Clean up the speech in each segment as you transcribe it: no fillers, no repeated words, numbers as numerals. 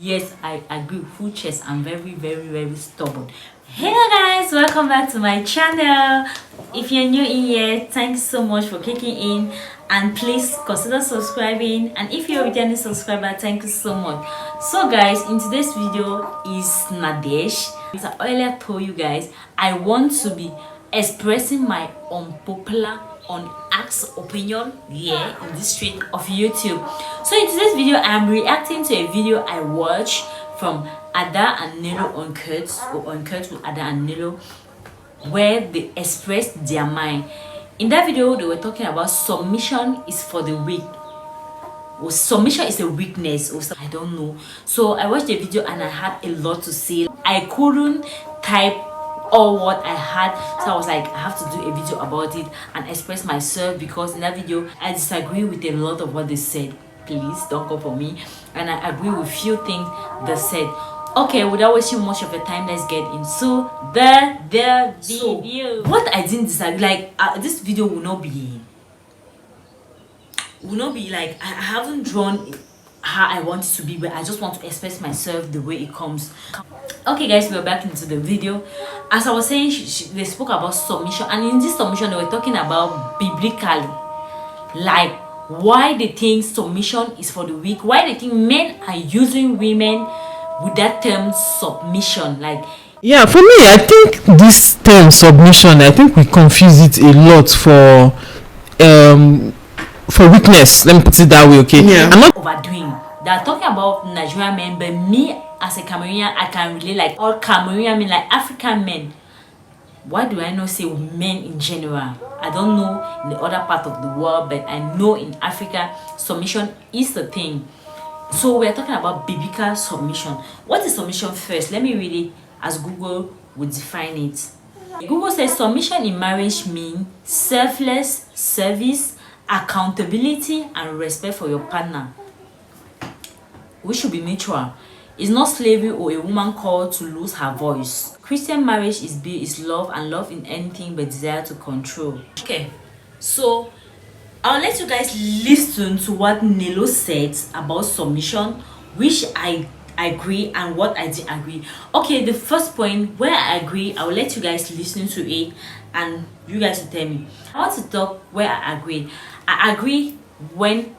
Yes, I agree. Full chest. I'm very stubborn. Hello guys, welcome back to my channel. If you're new in here, thanks so much for clicking in, and please consider subscribing. And if you're a returning subscriber, thank you so much. So guys, in today's video is Nadesh. As I earlier told you guys, I want to be expressing my unpopular, unasked opinion here in this street of YouTube. So in today's video, I am reacting to a video I watched from Ada and Nilo Uncut, or Uncut with Ada and Nilo, where they expressed their mind. In that video, they were talking about submission is for the weak. Or submission is a weakness, or I don't know. So I watched the video and I had a lot to say. I couldn't type all what I had, so I was like, I have to do a video about it and express myself, because in that video I disagree with a lot of what they said. Please don't go for me, and I agree with few things they said. Okay, without wasting much of your time, let's get into the video. So, what I didn't disagree, like this video will not be like, I haven't drawn how I want it to be, but I just want to express myself the way it comes. Okay guys, we're back into the video. As I was saying, they spoke about submission, and in this submission they were talking about biblically, like why they think submission is for the weak, why they think men are using women with that term submission. Like, yeah, for me, I think this term submission, I think we confuse it a lot for weakness. Let me put it that way, okay? Yeah. I'm not overdoing. They're talking about Nigerian men, but me as a Cameroonian, I can relate, like all Cameroonian men, like African men. Why do I not say men in general? I don't know in the other part of the world, but I know in Africa, submission is the thing. So we're talking about biblical submission. What is submission first? Let me read it as Google would define it. Google says submission in marriage means selfless service, accountability, and respect for your partner, which should be mutual. It's not slavery or a woman called to lose her voice. Christian marriage is love, and love in anything but desire to control. Okay, so I'll let you guys listen to what Nilo said about submission, which I agree and what I didn't agree. Okay, the first point where I agree, I'll let you guys listen to it and you guys will tell me. I want to talk where I agree. I agree when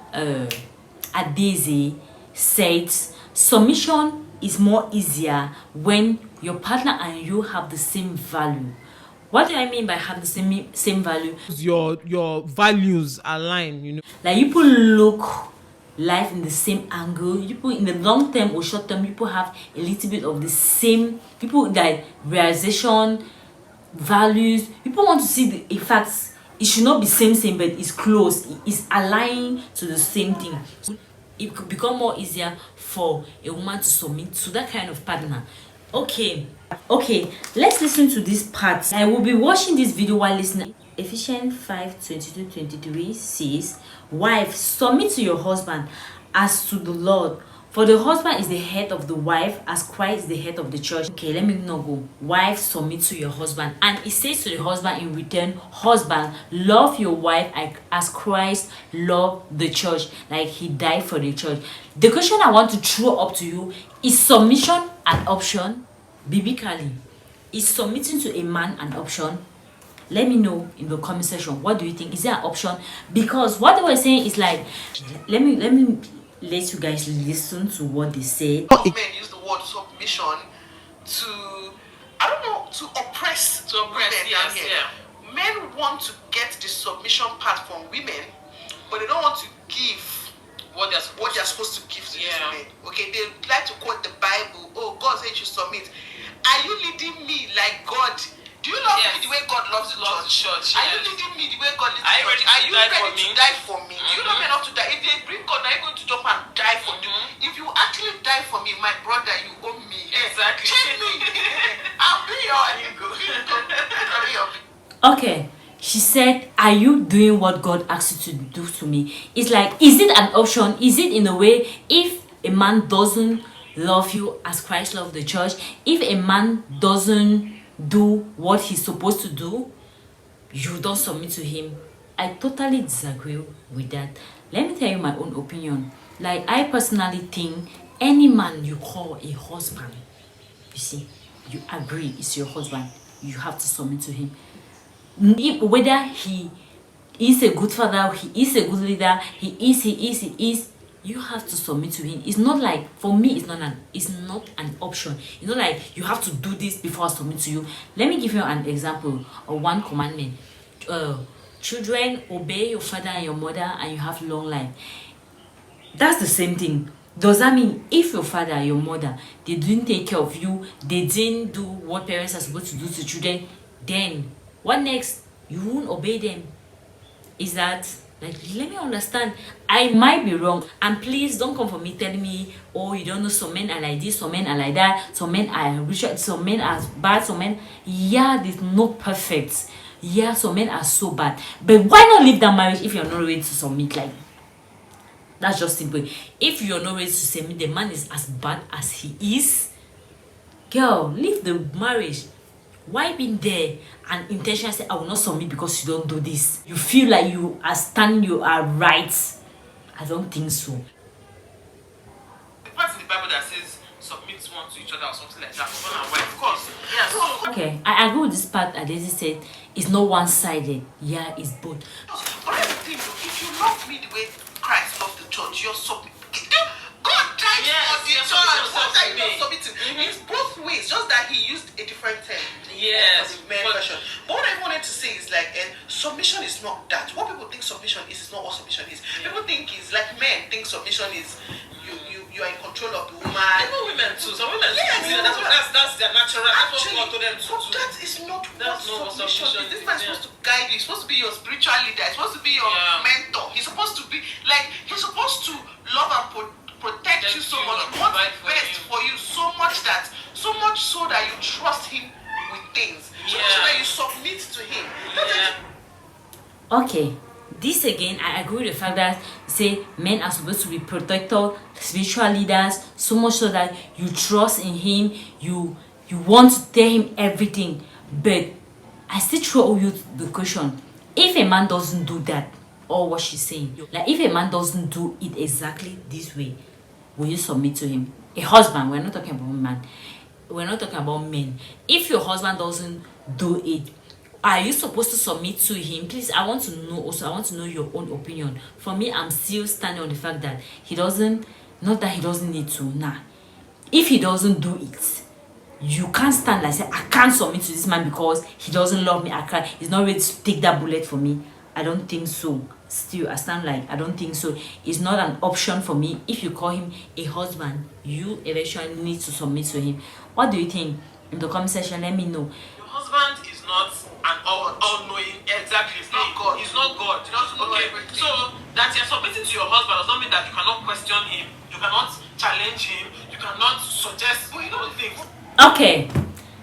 Adeze said submission is more easier when your partner and you have the same value. What do I mean by have the same value? Your values align, you know. Like, people look life in the same angle. People in the long term or short term, people have a little bit of the same. People that realization, values. People want to see the effects. It should not be same, but it's close. It's aligning to the same thing. It could become more easier for a woman to submit to that kind of partner. Okay, let's listen to this part. I will be watching this video while listening. Ephesians 5:22-23 says, wife, submit to your husband as to the Lord, for the husband is the head of the wife, as Christ is the head of the church. Okay, let me not go. Wife, submit to your husband. And it says to the husband in return, husband, love your wife as Christ loved the church, like he died for the church. The question I want to throw up to you, is submission an option biblically? Is submitting to a man an option? Let me know in the comment section. What do you think? Is there an option? Because what they were saying is like, let me let you guys listen to what they said. Men use the word submission to, I don't know, to oppress women down here. Yeah. Men want to get the submission part from women, but they don't want to give what they're supposed to give to these men. Okay, they like to quote the Bible. Oh, God said you submit. Are you leading me like God? Do you love me the way God loves the church? Are you leading me the way God loves the church? Are you ready to die for me? Do you love me enough to die? If they bring God, are you going to jump and die for you? If you actually die for me, my brother, you owe me. Exactly. Check me. I'll be your Okay, she said, are you doing what God asked you to do to me? It's like, is it an option? Is it in a way, if a man doesn't love you as Christ loved the church, if a man doesn't do what he's supposed to do, you don't submit to him? I totally disagree with that. Let me tell you my own opinion. Like, I personally think Any man you call a husband, you see, you agree it's your husband, you have to submit to him. Whether he is a good father, he is a good leader, he is, you have to submit to him. It's not like, for me, it's not an option. It's not like you have to do this before I submit to you. Let me give you an example of one commandment. Children, obey your father and your mother and you have long life. That's the same thing. Does that mean if your father and your mother, they didn't take care of you, they didn't do what parents are supposed to do to children, then what next? You won't obey them? Is that, like, let me understand. I might be wrong, and please don't come for me telling me, oh, you don't know, some men are like this, some men are like that, some men are rich, some men are bad, some men, yeah, they're not perfect. Yeah, some men are so bad. But why not leave that marriage if you're not ready to submit? Like, that's just simple. If you're not ready to submit, the man is as bad as he is, girl, leave the marriage. Why being there and intentionally say, I will not submit because you don't do this? You feel like you are standing, you are right. I don't think so. The part in the Bible that says submit one to each other or something like that, husband and wife, of course. Yeah, so okay, I agree with this part that Daisy said. It's not one-sided. Yeah, it's both. But I think, if you love me the way Christ loved the church, you're submitting. God died for the church. What are you not submitting? It's both ways, just that he used a different term. Yes, for the men version. But what I wanted to say is like, submission is not that. What people think submission is not what submission is. People think is like men think submission is you are in control of the woman. Even women too. Some women that's their natural. That's what God told them to do. That is not what submission is. This man is supposed to guide you. He's supposed to be your spiritual leader. He's supposed to be your mentor. He's supposed to be like, he's supposed to love and protect you so much, want best for you so much so that you trust him with things, so that you submit to him. Okay, this again, I agree with the fact that say men are supposed to be protector, spiritual leaders, so much so that you trust in him, you want to tell him everything. But I still throw you the question: if a man doesn't do that, or what she's saying, like if a man doesn't do it exactly this way, will you submit to him? A husband, we're not talking about man, we're not talking about men. If your husband doesn't do it, are you supposed to submit to him? Please, I want to know also, I want to know your own opinion. For me, I'm still standing on the fact that he doesn't, not that he doesn't need to, nah. If he doesn't do it, you can't stand like say, I can't submit to this man because he doesn't love me, he's not ready to take that bullet for me. I don't think so. Still, I stand like, I don't think so. It's not an option for me. If you call him a husband, you eventually need to submit to him. What do you think? In the comment section, let me know. Your husband is not an all-knowing, exactly. He's not God. He's not God. He doesn't know everything. So that you're submitting to your husband does not mean that you cannot question him, you cannot challenge him, you cannot suggest. But you know the thing. Okay.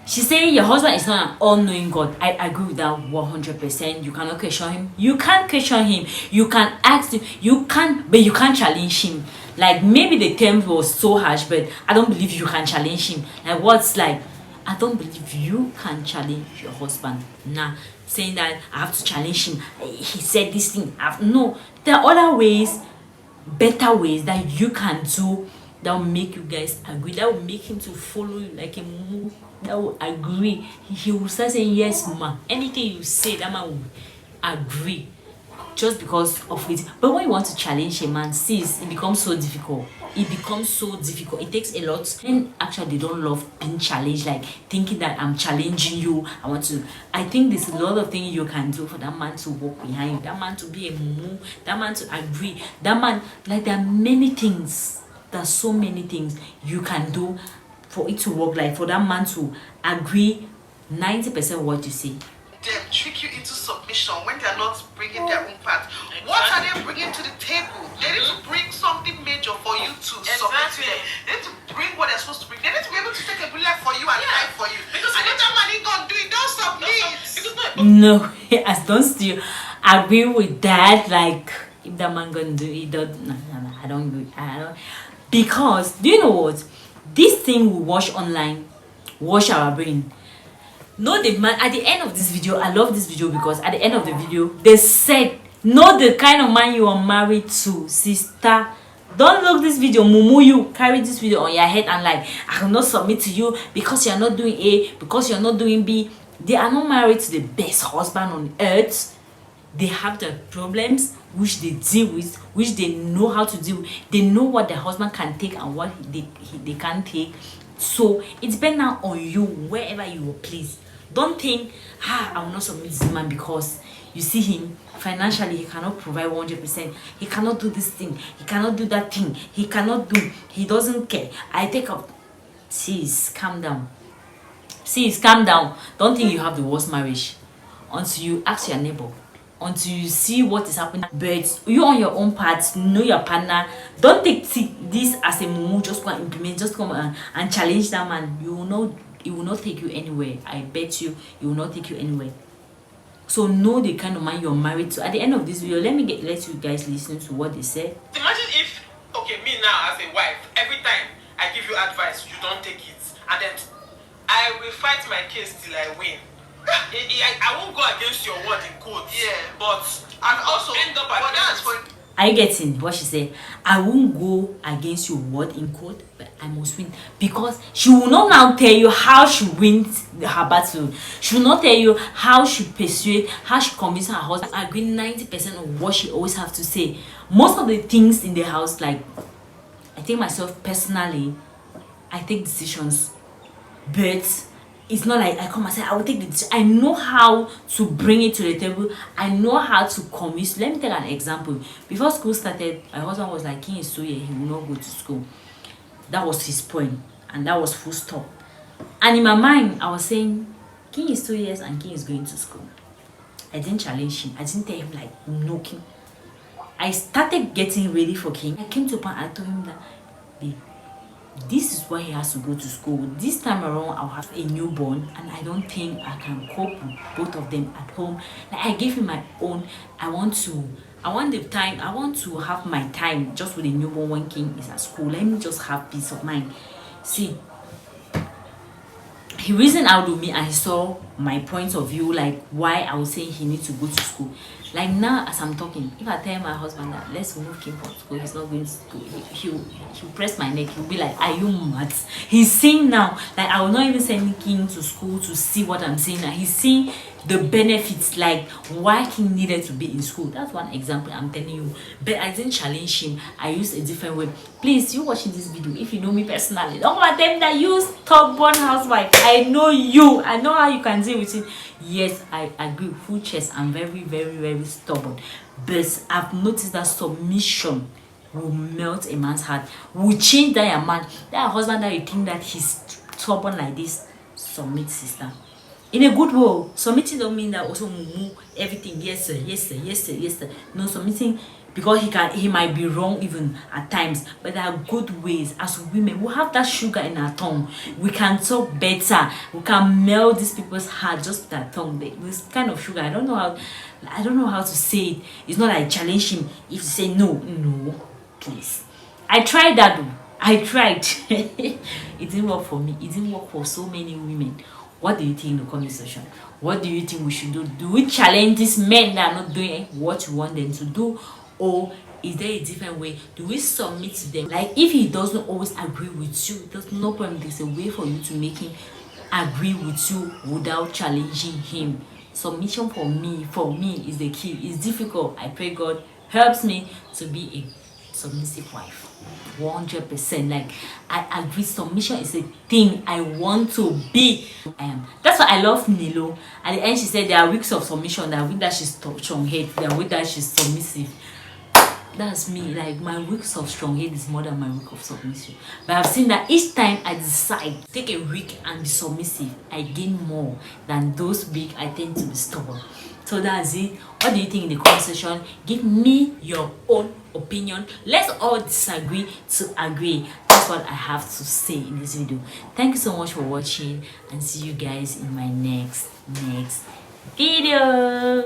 She saying your husband is not an all-knowing God. I agree with that 100%. You cannot question him. You can't question him. You can ask him. You can't, but you can't challenge him. Like, maybe the term was so harsh, but I don't believe you can challenge him. Like, what's like, I don't believe you can challenge your husband. Nah, saying that I have to challenge him. He said this thing. No, there are other ways, better ways that you can do that will make you guys agree. That will make him to follow you like a move. That will agree. He will start saying yes, ma. Anything you say, that man will agree. Just because of it. But when you want to challenge a man, sis, it becomes so difficult. It becomes so difficult. It takes a lot. And actually, they don't love being challenged, like thinking that I'm challenging you. I think there's a lot of things you can do for that man to walk behind you, that man to be a mumu, that man to agree, that man, like there are many things. There's so many things you can do for it to work, like for that man to agree 90% what you say. Them trick you into submission when they're not bringing their own part. What are they bringing to the table? They need to bring something major for you to submit to them. They need to bring what they're supposed to bring. They need to be able to take a bullet for you and die for you. Because if that man ain't gonna do it, don't submit. No, I don't still agree with that. Like, if that man gonna do it, no, I don't do it. Because, do you know what? This thing we watch online, wash our brain. Know the man at the end of this video. I love this video because at the end of the video they said, know the kind of man you are married to, sister. Don't look this video, mumu you carry this video on your head and like, I will not submit to you because you're not doing A, because you're not doing B. They are not married to the best husband on earth. They have their problems which they deal with, which they know how to deal with. They know what their husband can take and what they can't take. So it depends now on you, wherever you are placed. Don't think, I will not submit this man because you see him financially, he cannot provide 100%. He cannot do this thing. He cannot do that thing. He cannot do. He doesn't care. I take up. Sis, calm down. Sis, calm down. Don't think you have the worst marriage until you ask your neighbor, until you see what is happening. But you on your own part, know your partner. Don't take this as a mumu. Just go and implement. Just come and challenge that man. You will know. It will not take you anywhere. I bet you, it will not take you anywhere. So know the kind of man you're married to. At the end of this video, let you guys listen to what they said. Imagine if, okay, me now as a wife, every time I give you advice, you don't take it, and then I will fight my case till I win. I won't go against your word in court. Yeah, but and also end up against. Are you getting what she said? I won't go against your word in court, but I must win. Because she will not now tell you how she wins her battle. She will not tell you how she persuade, how she convince her husband. I agree 90% of what she always have to say. Most of the things in the house, like, I think myself personally, I take decisions. But it's not like I come and say, I will take the decision. I know how to bring it to the table. I know how to convince. Let me take an example. Before school started, my husband was like, King is so here, he will not go to school. That was his point. And that was full stop. And in my mind, I was saying, King is 2 years and King is going to school. I didn't challenge him. I didn't tell him like, no King. I started getting ready for King. I came to a point, I told him that, babe, this is why he has to go to school. This time around, I'll have a newborn, and I don't think I can cope with both of them at home. Like, I gave him my own. I want the time. I want to have my time just with a newborn when King is at school. Let me just have peace of mind. See, he reasoned out with me and he saw my point of view, like why I was saying he needs to go to school. Like now, as I'm talking, if I tell my husband that let's move King from school, he's not going to school, he'll press my neck. He'll be like, are you mad? He's seeing now, like I will not even send King to school to see what I'm saying now. He's seeing the benefits, like why King needed to be in school. That's one example I'm telling you. But I didn't challenge him. I used a different way. Please, you watching this video, if you know me personally, don't want them that you stubborn housewife. I know you. I know how you can deal with it. Yes, I agree. Full chest. I'm very, very, very stubborn. But I've noticed that submission will melt a man's heart. Will change that man. That husband that you think that he's stubborn like this, submit, sister. In a good way. Submitting don't mean that also move everything. Yes, sir. Yes, sir. Yes, sir. Yes, sir. No, submitting because he might be wrong even at times, but there are good ways. As women, we have that sugar in our tongue. We can talk better. We can melt these people's heart just with our tongue. This kind of sugar, I don't know how to say it. It's not like challenge him. If you say no, please. I tried that though. I tried. It didn't work for me. It didn't work for so many women. What do you think in the comment section? What do you think we should do? Do we challenge these men that are not doing what we want them to do? Or is there a different way? Do we submit to them? Like if he doesn't always agree with you, there's no problem. There's a way for you to make him agree with you without challenging him. Submission for me is the key. It's difficult. I pray God helps me to be a submissive wife. 100%. Like I agree, submission is a thing I want to be. That's why I love Nilo. At the end she said there are weeks of submission. There are weeks that she's strong-headed. There are weeks that she's submissive. That's me. Like my weeks of strong-head is more than my week of submission. But I've seen that each time I decide to take a week and be submissive, I gain more than those weeks I tend to be stubborn. So that's it. What do you think in the comment section? Give me your own opinion. Let's all disagree to agree. That's what I have to say in this video. Thank you so much for watching and see you guys in my next video.